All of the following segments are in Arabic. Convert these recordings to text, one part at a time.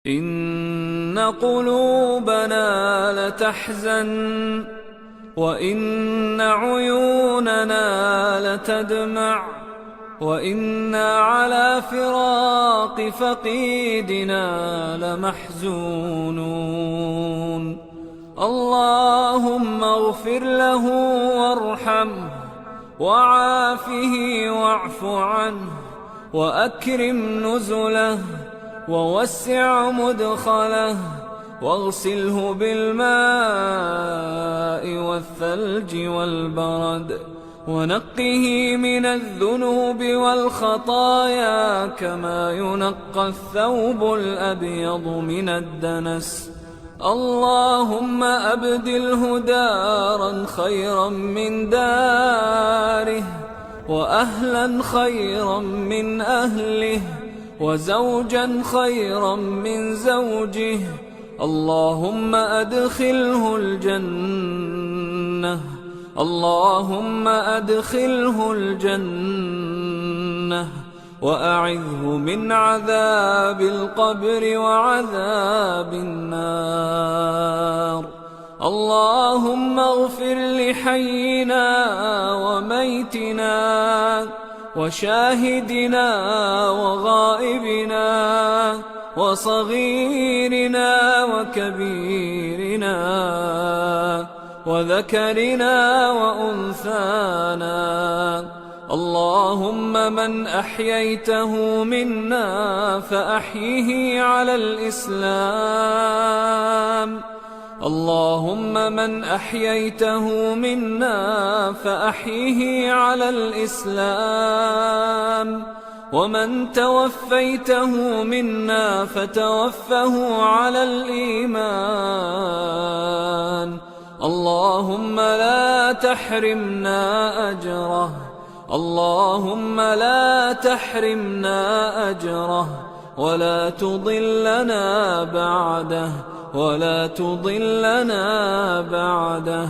إن قلوبنا لتحزن وإن عيوننا لتدمع وإنا على فراق فقيدنا لمحزونون. اللهم اغفر له وارحمه وعافه واعف عنه وأكرم نزله ووسع مدخله واغسله بالماء والثلج والبرد ونقه من الذنوب والخطايا كما ينقى الثوب الأبيض من الدنس. اللهم أبدله دارا خيرا من داره وأهلا خيرا من أهله وزوجا خيرا من زوجه. اللهم أدخله الجنة، اللهم أدخله الجنة وأعذه من عذاب القبر وعذاب النار. اللهم اغفر لحينا وميتنا وشاهدنا وغائبنا وصغيرنا وكبيرنا وذكرنا وأنثانا. اللهم من أحييته منا فأحيه على الإسلام، اللهم من أحييته منا فأحيه على الإسلام، ومن توفيته منا فتوفه على الإيمان. اللهم لا تحرمنا أجره، اللهم لا تحرمنا أجره ولا تضلنا بعده، ولا تضلنا بعده.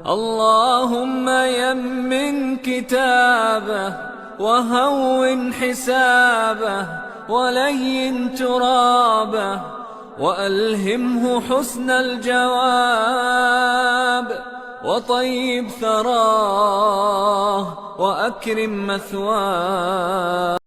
اللهم يمن كتابه وهون حسابه ولين ترابه وألهمه حسن الجواب وطيب ثراه وأكرم مثواه.